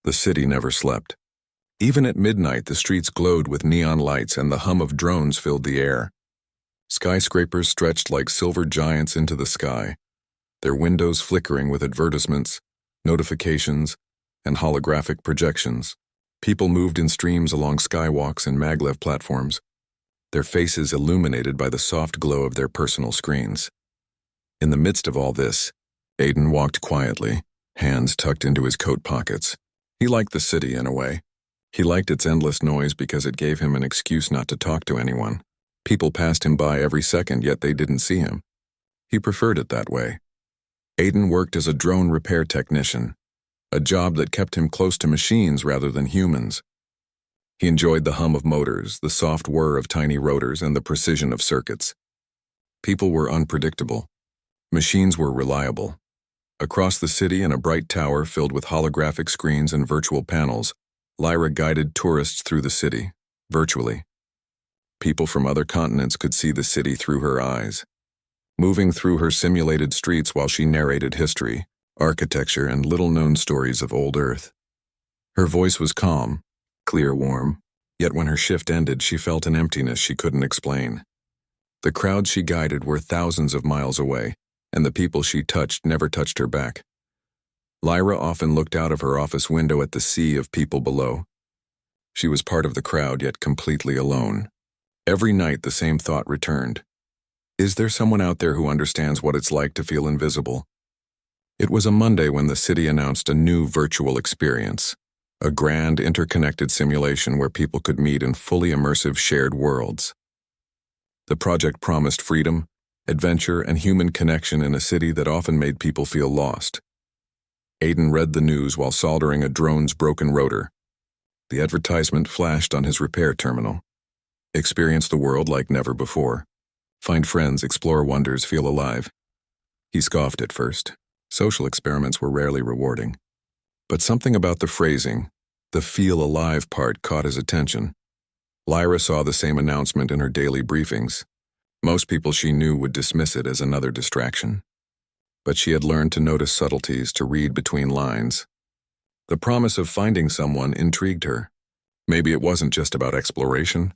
The city never slept. Even at midnight, the streets glowed with neon lights and the hum of drones filled the air. Skyscrapers stretched like silver giants into the sky, their windows flickering with advertisements, notifications, and holographic projections. People moved in streams along skywalks and maglev platforms, their faces illuminated by the soft glow of their personal screens. In the midst of all this, Aiden walked quietly, hands tucked into his coat pockets. He liked the city in a way. He liked its endless noise because it gave him an excuse not to talk to anyone. People passed him by every second, yet they didn't see him. He preferred it that way. Aiden worked as a drone repair technician, a job that kept him close to machines rather than humans. He enjoyed the hum of motors, the soft whir of tiny rotors, and the precision of circuits. People were unpredictable. Machines were reliable. Across the city, in a bright tower filled with holographic screens and virtual panels, Lyra guided tourists through the city, virtually. People from other continents could see the city through her eyes, moving through her simulated streets while she narrated history, architecture, and little-known stories of old Earth. Her voice was calm, clear, warm, yet when her shift ended, she felt an emptiness she couldn't explain. The crowds she guided were thousands of miles away, and the people she touched never touched her back. Lyra often looked out of her office window at the sea of people below. She was part of the crowd, yet completely alone. Every night the same thought returned. Is there someone out there who understands what it's like to feel invisible? It was a Monday when the city announced a new virtual experience, a grand interconnected simulation where people could meet in fully immersive shared worlds. The project promised freedom, adventure, and human connection in a city that often made people feel lost. Aiden read the news while soldering a drone's broken rotor. The advertisement flashed on his repair terminal. Experience the world like never before. Find friends, explore wonders, feel alive. He scoffed at first. Social experiments were rarely rewarding. But something about the phrasing, the feel alive part, caught his attention. Lyra saw the same announcement in her daily briefings. Most people she knew would dismiss it as another distraction. But she had learned to notice subtleties, to read between lines. The promise of finding someone intrigued her. Maybe it wasn't just about exploration.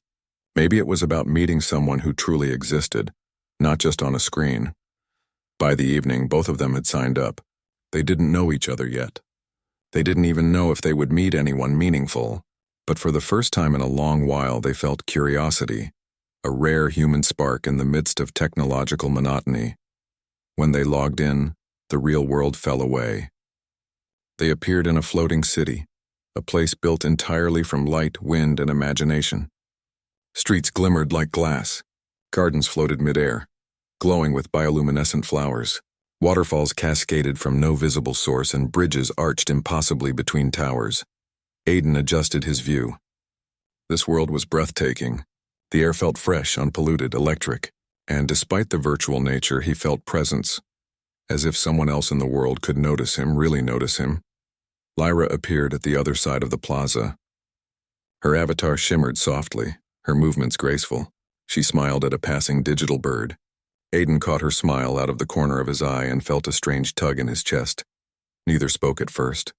Maybe it was about meeting someone who truly existed, not just on a screen. By the evening, both of them had signed up. They didn't know each other yet. They didn't even know if they would meet anyone meaningful. But for the first time in a long while, they felt curiosity, a rare human spark in the midst of technological monotony. When they logged in, the real world fell away. They appeared in a floating city, a place built entirely from light, wind, and imagination. Streets glimmered like glass. Gardens floated midair, glowing with bioluminescent flowers. Waterfalls cascaded from no visible source, and bridges arched impossibly between towers. Aiden adjusted his view. This world was breathtaking. The air felt fresh, unpolluted, electric. And despite the virtual nature, he felt presence, as if someone else in the world could notice him, really notice him. Lyra appeared at the other side of the plaza. Her avatar shimmered softly, her movements graceful. She smiled at a passing digital bird. Aiden caught her smile out of the corner of his eye and felt a strange tug in his chest. Neither spoke at first.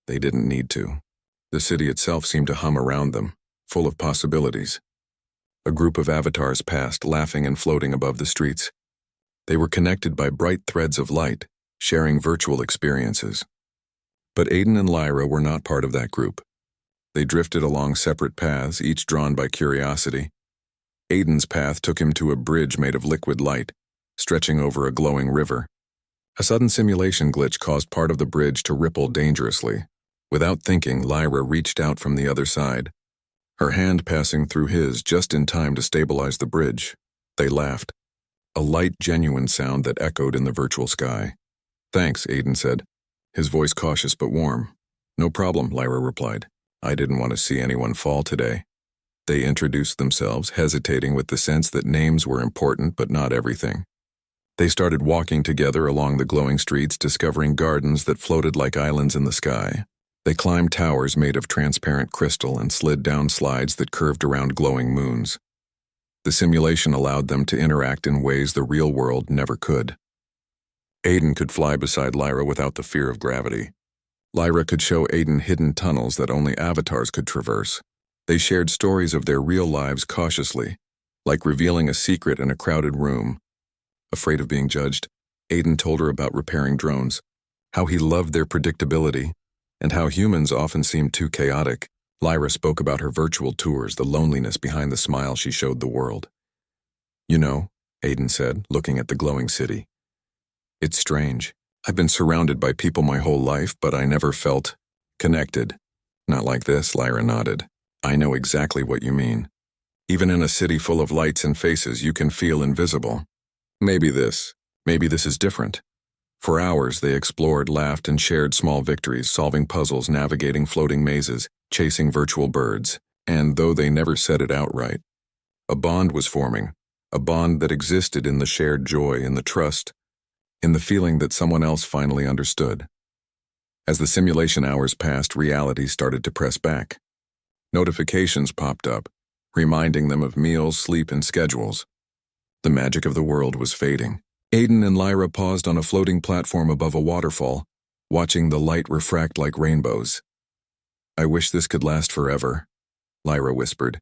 They didn't need to. The city itself seemed to hum around them, full of possibilities. A group of avatars passed, laughing and floating above the streets. They were connected by bright threads of light, sharing virtual experiences. But Aiden and Lyra were not part of that group. They drifted along separate paths, each drawn by curiosity. Aiden's path took him to a bridge made of liquid light, stretching over a glowing river. A sudden simulation glitch caused part of the bridge to ripple dangerously. Without thinking, Lyra reached out from the other side, her hand passing through his just in time to stabilize the bridge. They laughed, a light, genuine sound that echoed in the virtual sky. "Thanks," Aiden said, his voice cautious but warm. "No problem," Lyra replied. "I didn't want to see anyone fall today." They introduced themselves, hesitating with the sense that names were important but not everything. They started walking together along the glowing streets, discovering gardens that floated like islands in the sky. They climbed towers made of transparent crystal and slid down slides that curved around glowing moons. The simulation allowed them to interact in ways the real world never could. Aiden could fly beside Lyra without the fear of gravity. Lyra could show Aiden hidden tunnels that only avatars could traverse. They shared stories of their real lives cautiously, like revealing a secret in a crowded room. Afraid of being judged, Aiden told her about repairing drones, how he loved their predictability, and how humans often seemed too chaotic. Lyra spoke about her virtual tours, the loneliness behind the smile she showed the world. You know, Aiden said, looking at the glowing city. It's strange. I've been surrounded by people my whole life, but I never felt connected. Not like this, Lyra nodded. I know exactly what you mean. Even in a city full of lights and faces, you can feel invisible. Maybe this is different. For hours, they explored, laughed, and shared small victories, solving puzzles, navigating floating mazes, chasing virtual birds. And though they never said it outright, a bond was forming, a bond that existed in the shared joy, in the trust, in the feeling that someone else finally understood. As the simulation hours passed, reality started to press back. Notifications popped up, reminding them of meals, sleep, and schedules. The magic of the world was fading. Aiden and Lyra paused on a floating platform above a waterfall, watching the light refract like rainbows. I wish this could last forever, Lyra whispered.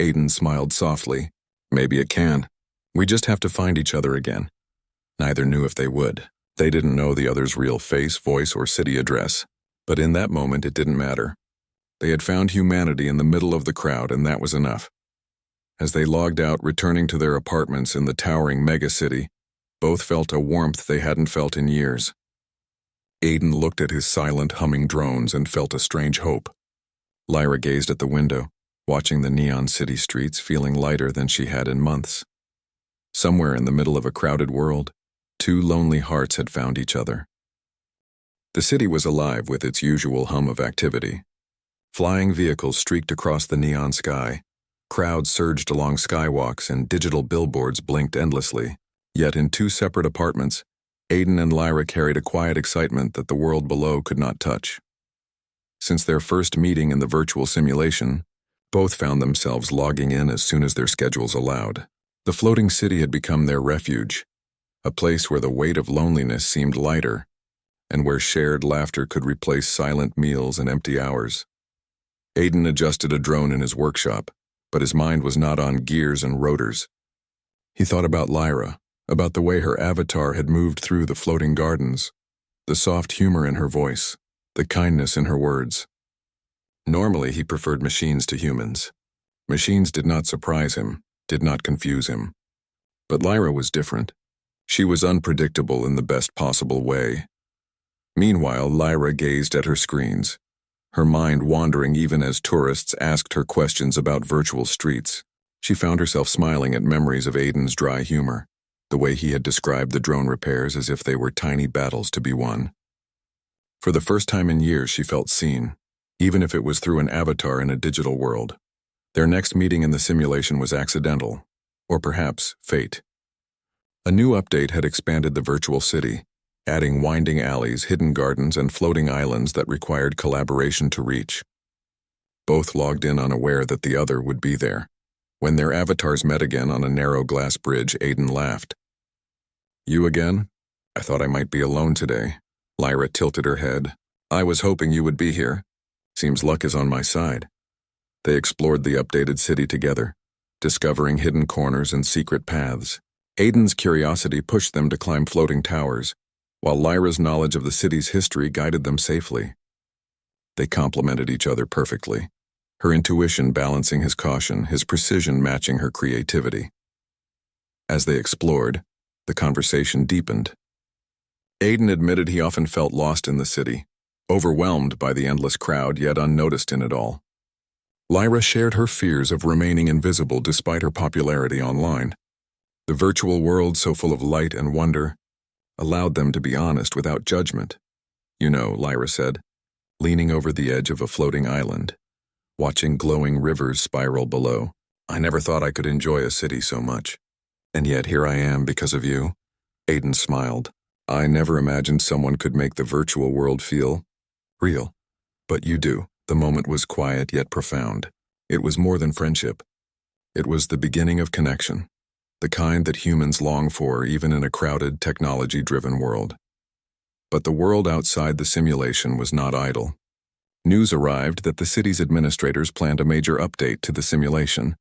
Aiden smiled softly. Maybe it can. We just have to find each other again. Neither knew if they would. They didn't know the other's real face, voice, or city address. But in that moment, it didn't matter. They had found humanity in the middle of the crowd, and that was enough. As they logged out, returning to their apartments in the towering megacity, both felt a warmth they hadn't felt in years. Aiden looked at his silent, humming drones and felt a strange hope. Lyra gazed at the window, watching the neon city streets, feeling lighter than she had in months. Somewhere in the middle of a crowded world, two lonely hearts had found each other. The city was alive with its usual hum of activity. Flying vehicles streaked across the neon sky. Crowds surged along skywalks and digital billboards blinked endlessly. Yet in two separate apartments, Aiden and Lyra carried a quiet excitement that the world below could not touch. Since their first meeting in the virtual simulation, both found themselves logging in as soon as their schedules allowed. The floating city had become their refuge, a place where the weight of loneliness seemed lighter, and where shared laughter could replace silent meals and empty hours. Aiden adjusted a drone in his workshop, but his mind was not on gears and rotors. He thought about Lyra, about the way her avatar had moved through the floating gardens, the soft humor in her voice, the kindness in her words. Normally, he preferred machines to humans. Machines did not surprise him, did not confuse him. But Lyra was different. She was unpredictable in the best possible way. Meanwhile, Lyra gazed at her screens, her mind wandering even as tourists asked her questions about virtual streets. She found herself smiling at memories of Aiden's dry humor, the way he had described the drone repairs as if they were tiny battles to be won. For the first time in years, she felt seen, even if it was through an avatar in a digital world. Their next meeting in the simulation was accidental, or perhaps fate. A new update had expanded the virtual city, adding winding alleys, hidden gardens, and floating islands that required collaboration to reach. Both logged in unaware that the other would be there. When their avatars met again on a narrow glass bridge, Aiden laughed. You again? I thought I might be alone today. Lyra tilted her head. I was hoping you would be here. Seems luck is on my side. They explored the updated city together, discovering hidden corners and secret paths. Aiden's curiosity pushed them to climb floating towers, while Lyra's knowledge of the city's history guided them safely. They complemented each other perfectly, her intuition balancing his caution, his precision matching her creativity. As they explored, the conversation deepened. Aiden admitted he often felt lost in the city, overwhelmed by the endless crowd yet unnoticed in it all. Lyra shared her fears of remaining invisible despite her popularity online. The virtual world, so full of light and wonder, allowed them to be honest without judgment. You know, Lyra said, leaning over the edge of a floating island, watching glowing rivers spiral below. I never thought I could enjoy a city so much. And yet here I am because of you. Aiden smiled. I never imagined someone could make the virtual world feel real. But you do. The moment was quiet yet profound. It was more than friendship. It was the beginning of connection, the kind that humans long for even in a crowded, technology-driven world. But the world outside the simulation was not idle. News arrived that the city's administrators planned a major update to the simulation,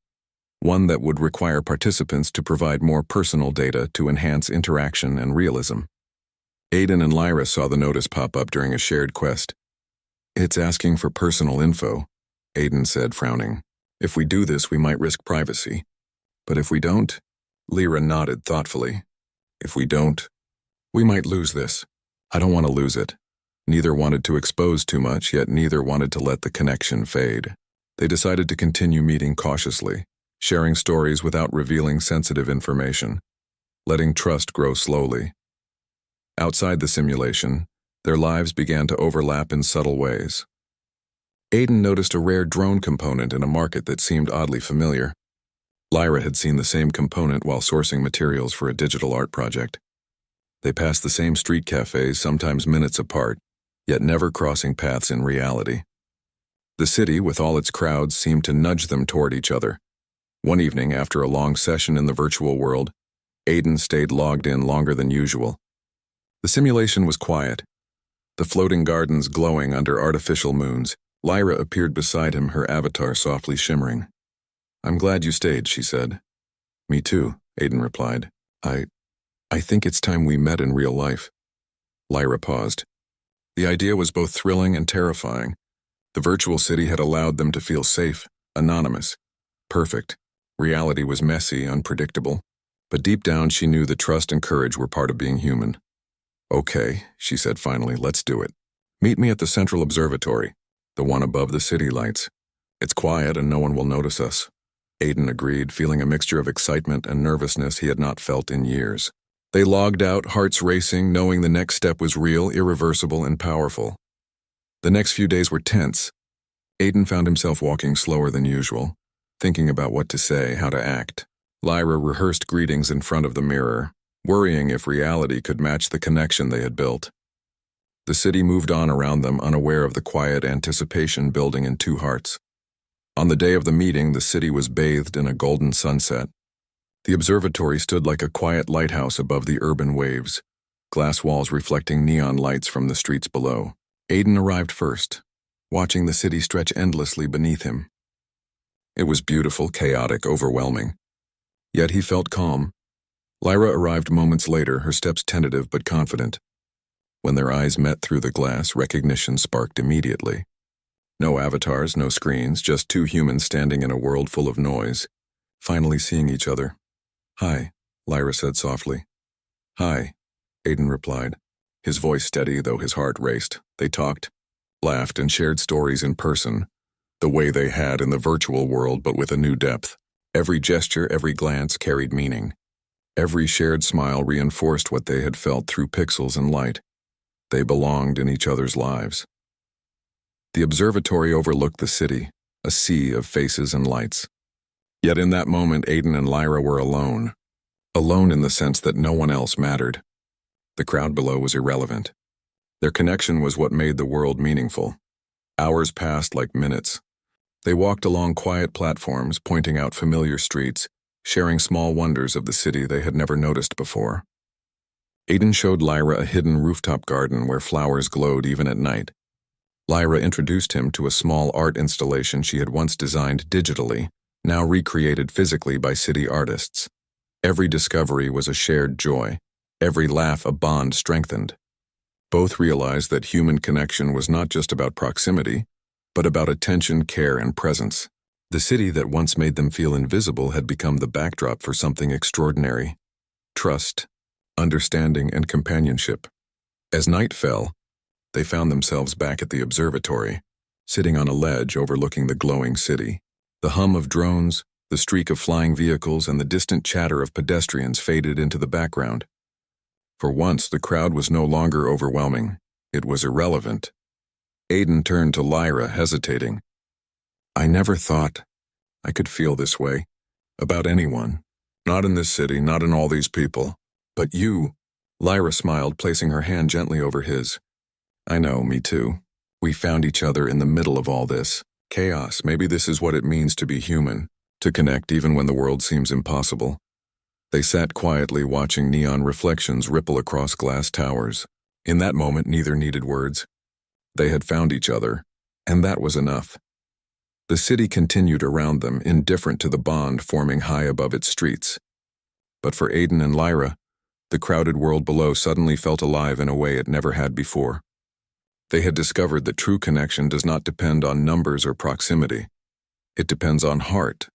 one that would require participants to provide more personal data to enhance interaction and realism. Aiden and Lyra saw the notice pop up during a shared quest. "It's asking for personal info," Aiden said, frowning. "If we do this, we might risk privacy. But if we don't?" Lyra nodded thoughtfully. "If we don't, we might lose this. I don't want to lose it." Neither wanted to expose too much, yet neither wanted to let the connection fade. They decided to continue meeting cautiously, sharing stories without revealing sensitive information, letting trust grow slowly. Outside the simulation, their lives began to overlap in subtle ways. Aiden noticed a rare drone component in a market that seemed oddly familiar. Lyra had seen the same component while sourcing materials for a digital art project. They passed the same street cafes, sometimes minutes apart, yet never crossing paths in reality. The city, with all its crowds, seemed to nudge them toward each other. One evening, after a long session in the virtual world, Aiden stayed logged in longer than usual. The simulation was quiet, the floating gardens glowing under artificial moons. Lyra appeared beside him, her avatar softly shimmering. "I'm glad you stayed," she said. "Me too," Aiden replied. I think it's time we met in real life." Lyra paused. The idea was both thrilling and terrifying. The virtual city had allowed them to feel safe, anonymous, perfect. Reality was messy, unpredictable. But deep down she knew that trust and courage were part of being human. "Okay," she said finally, "let's do it. Meet me at the Central Observatory, the one above the city lights. It's quiet and no one will notice us." Aiden agreed, feeling a mixture of excitement and nervousness he had not felt in years. They logged out, hearts racing, knowing the next step was real, irreversible, and powerful. The next few days were tense. Aiden found himself walking slower than usual, thinking about what to say, how to act. Lyra rehearsed greetings in front of the mirror, worrying if reality could match the connection they had built. The city moved on around them, unaware of the quiet anticipation building in two hearts. On the day of the meeting, the city was bathed in a golden sunset. The observatory stood like a quiet lighthouse above the urban waves, glass walls reflecting neon lights from the streets below. Aiden arrived first, watching the city stretch endlessly beneath him. It was beautiful, chaotic, overwhelming. Yet he felt calm. Lyra arrived moments later, her steps tentative but confident. When their eyes met through the glass, recognition sparked immediately. No avatars, no screens, just two humans standing in a world full of noise, finally seeing each other. "Hi," Lyra said softly. "Hi," Aiden replied, his voice steady though his heart raced. They talked, laughed, and shared stories in person, the way they had in the virtual world but with a new depth. Every gesture, every glance carried meaning. Every shared smile reinforced what they had felt through pixels and light. They belonged in each other's lives. The observatory overlooked the city, a sea of faces and lights. Yet in that moment, Aiden and Lyra were alone. Alone in the sense that no one else mattered. The crowd below was irrelevant. Their connection was what made the world meaningful. Hours passed like minutes. They walked along quiet platforms, pointing out familiar streets, sharing small wonders of the city they had never noticed before. Aiden showed Lyra a hidden rooftop garden where flowers glowed even at night. Lyra introduced him to a small art installation she had once designed digitally, now recreated physically by city artists. Every discovery was a shared joy, every laugh a bond strengthened. Both realized that human connection was not just about proximity, but about attention, care, and presence. The city that once made them feel invisible had become the backdrop for something extraordinary: trust, understanding, and companionship. As night fell, they found themselves back at the observatory, sitting on a ledge overlooking the glowing city. The hum of drones, the streak of flying vehicles, and the distant chatter of pedestrians faded into the background. For once, the crowd was no longer overwhelming. It was irrelevant. Aiden turned to Lyra, hesitating. "I never thought I could feel this way about anyone. Not in this city, not in all these people. But you." Lyra smiled, placing her hand gently over his. "I know, me too. We found each other in the middle of all this. Chaos. Maybe this is what it means to be human, to connect even when the world seems impossible." They sat quietly, watching neon reflections ripple across glass towers. In that moment, neither needed words. They had found each other, and that was enough. The city continued around them, indifferent to the bond forming high above its streets. But for Aiden and Lyra, the crowded world below suddenly felt alive in a way it never had before. They had discovered that true connection does not depend on numbers or proximity. It depends on heart,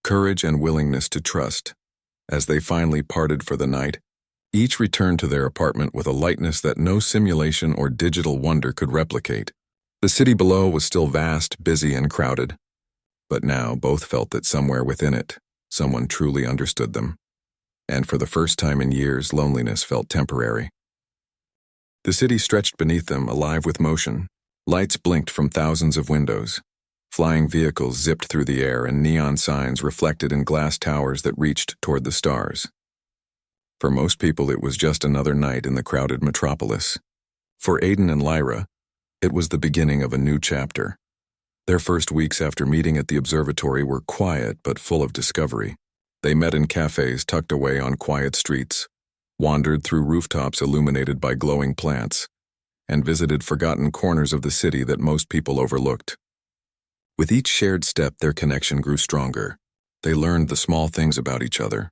courage, and willingness to trust. As they finally parted for the night, each returned to their apartment with a lightness that no simulation or digital wonder could replicate. The city below was still vast, busy, and crowded, but now both felt that somewhere within it, someone truly understood them. And for the first time in years, loneliness felt temporary. The city stretched beneath them, alive with motion. Lights blinked from thousands of windows. Flying vehicles zipped through the air, and neon signs reflected in glass towers that reached toward the stars. For most people, it was just another night in the crowded metropolis. For Aiden and Lyra, it was the beginning of a new chapter. Their first weeks after meeting at the observatory were quiet but full of discovery. They met in cafes tucked away on quiet streets, wandered through rooftops illuminated by glowing plants, and visited forgotten corners of the city that most people overlooked. With each shared step, their connection grew stronger. They learned the small things about each other.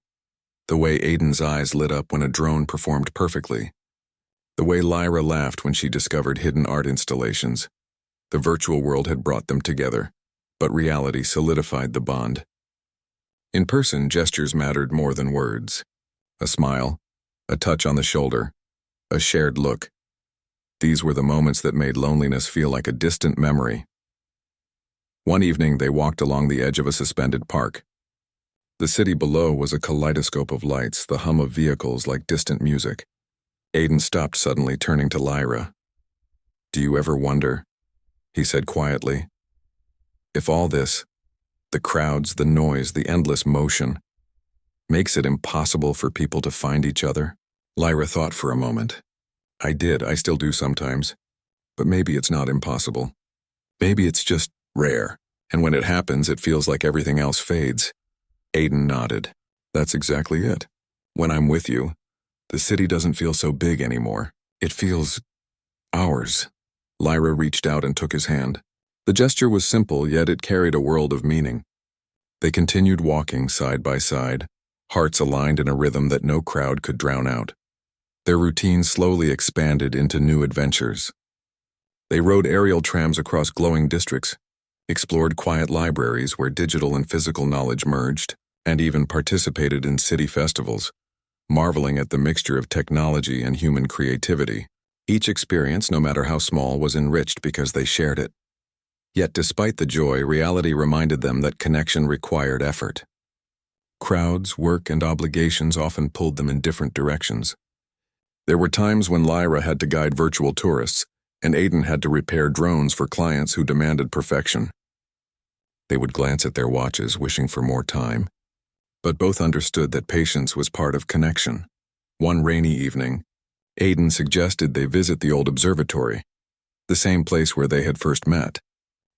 The way Aiden's eyes lit up when a drone performed perfectly. The way Lyra laughed when she discovered hidden art installations. The virtual world had brought them together, but reality solidified the bond. In person, gestures mattered more than words. A smile, a touch on the shoulder, a shared look. These were the moments that made loneliness feel like a distant memory. One evening, they walked along the edge of a suspended park. The city below was a kaleidoscope of lights, the hum of vehicles like distant music. Aiden stopped suddenly, turning to Lyra. "Do you ever wonder," he said quietly, "if all this, the crowds, the noise, the endless motion, makes it impossible for people to find each other?" Lyra thought for a moment. I still do sometimes. But maybe it's not impossible. Maybe it's just rare, and when it happens, it feels like everything else fades." Aiden nodded. "That's exactly it. When I'm with you, the city doesn't feel so big anymore. It feels ours." Lyra reached out and took his hand. The gesture was simple, yet it carried a world of meaning. They continued walking side by side, hearts aligned in a rhythm that no crowd could drown out. Their routine slowly expanded into new adventures. They rode aerial trams across glowing districts, explored quiet libraries where digital and physical knowledge merged, and even participated in city festivals, marveling at the mixture of technology and human creativity. Each experience, no matter how small, was enriched because they shared it. Yet despite the joy, reality reminded them that connection required effort. Crowds, work, and obligations often pulled them in different directions. There were times when Lyra had to guide virtual tourists, and Aiden had to repair drones for clients who demanded perfection. They would glance at their watches, wishing for more time. But both understood that patience was part of connection. One rainy evening, Aiden suggested they visit the old observatory, the same place where they had first met.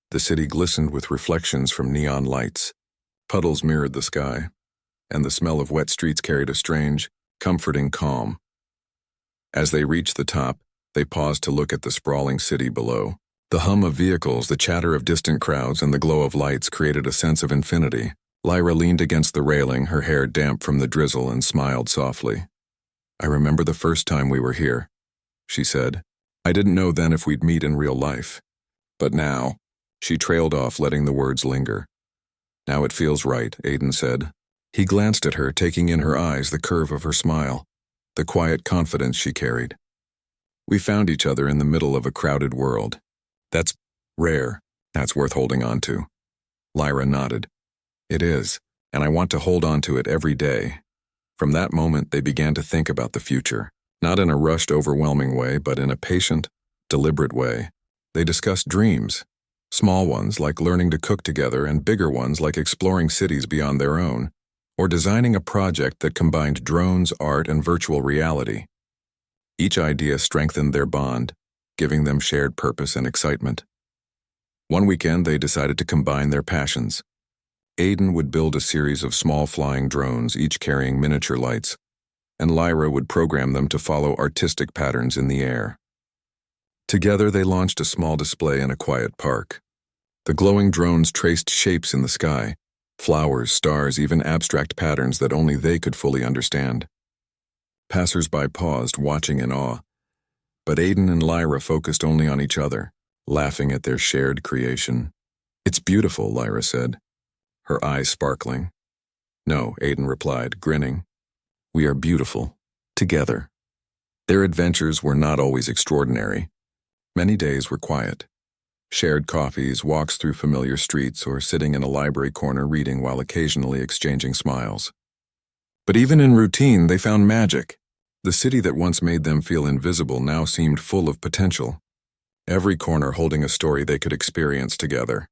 The city glistened with reflections from neon lights. Puddles mirrored the sky, and the smell of wet streets carried a strange, comforting calm. As they reached the top, they paused to look at the sprawling city below. The hum of vehicles, the chatter of distant crowds, and the glow of lights created a sense of infinity. Lyra leaned against the railing, her hair damp from the drizzle, and smiled softly. "I remember the first time we were here," she said. "I didn't know then if we'd meet in real life. But now," she trailed off, letting the words linger. "Now it feels right," Aiden said. He glanced at her, taking in her eyes, the curve of her smile, the quiet confidence she carried. "We found each other in the middle of a crowded world. That's rare. That's worth holding on to." Lyra nodded. "It is, and I want to hold on to it every day." From that moment, they began to think about the future, not in a rushed, overwhelming way, but in a patient, deliberate way. They discussed dreams, small ones like learning to cook together, and bigger ones like exploring cities beyond their own, or designing a project that combined drones, art, and virtual reality. Each idea strengthened their bond, giving them shared purpose and excitement. One weekend, they decided to combine their passions. Aiden would build a series of small flying drones, each carrying miniature lights. and Lyra would program them to follow artistic patterns in the air. Together, they launched a small display in a quiet park. The glowing drones traced shapes in the sky, flowers, stars, even abstract patterns that only they could fully understand. Passers-by paused, watching in awe, but Aiden and Lyra focused only on each other, laughing at their shared creation. "It's beautiful," Lyra said, her eyes sparkling. "No," Aiden replied, grinning. "We are beautiful, together." Their adventures were not always extraordinary. Many days were quiet. Shared coffees, walks through familiar streets, or sitting in a library corner reading while occasionally exchanging smiles. But even in routine, they found magic. The city that once made them feel invisible now seemed full of potential. Every corner holding a story they could experience together.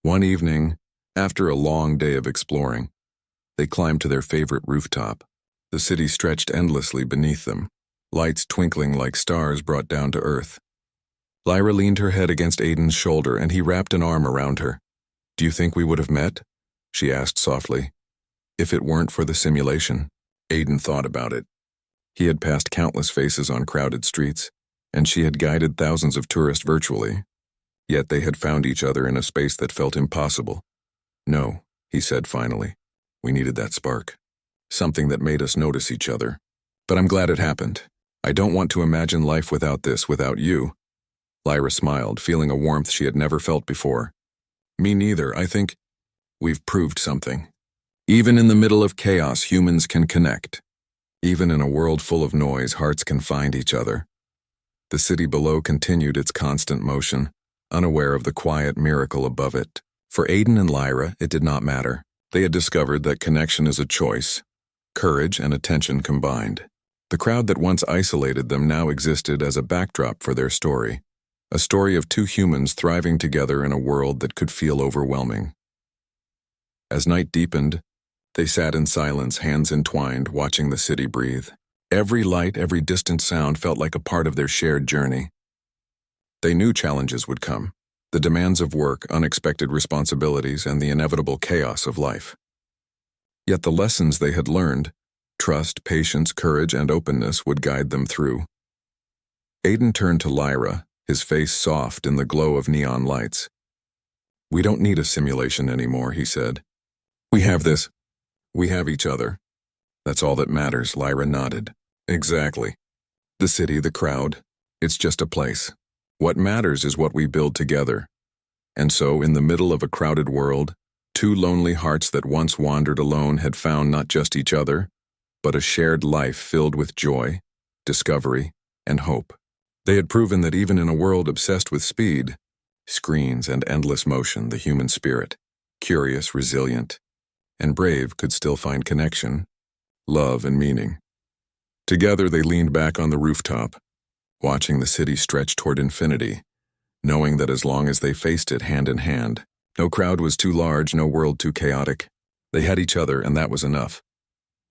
One evening, after a long day of exploring, they climbed to their favorite rooftop. The city stretched endlessly beneath them, lights twinkling like stars brought down to earth. Lyra leaned her head against Aiden's shoulder, and he wrapped an arm around her. "Do you think we would have met?" she asked softly. "If it weren't for the simulation." Aiden thought about it. He had passed countless faces on crowded streets, and she had guided thousands of tourists virtually. Yet they had found each other in a space that felt impossible. "No," he said finally. "We needed that spark. Something that made us notice each other. But I'm glad it happened. I don't want to imagine life without this, without you." Lyra smiled, feeling a warmth she had never felt before. "Me neither. I think we've proved something. Even in the middle of chaos, humans can connect. Even in a world full of noise, hearts can find each other." The city below continued its constant motion, unaware of the quiet miracle above it. For Aiden and Lyra, it did not matter. They had discovered that connection is a choice, courage and attention combined. The crowd that once isolated them now existed as a backdrop for their story, a story of two humans thriving together in a world that could feel overwhelming. As night deepened, they sat in silence, hands entwined, watching the city breathe. Every light, every distant sound felt like a part of their shared journey. They knew challenges would come, the demands of work, unexpected responsibilities, and the inevitable chaos of life. Yet the lessons they had learned, trust, patience, courage, and openness, would guide them through. Aiden turned to Lyra, his face soft in the glow of neon lights. "We don't need a simulation anymore," he said. "We have this. We have each other. That's all that matters." Lyra nodded. "Exactly. The city, the crowd, it's just a place. What matters is what we build together." And so, in the middle of a crowded world, two lonely hearts that once wandered alone had found not just each other, but a shared life filled with joy, discovery, and hope. They had proven that even in a world obsessed with speed, screens, and endless motion, the human spirit, curious, resilient, and brave, could still find connection, love, and meaning. Together they leaned back on the rooftop, watching the city stretch toward infinity, knowing that as long as they faced it hand in hand, no crowd was too large, no world too chaotic. They had each other, and that was enough.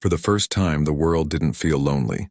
For the first time, the world didn't feel lonely.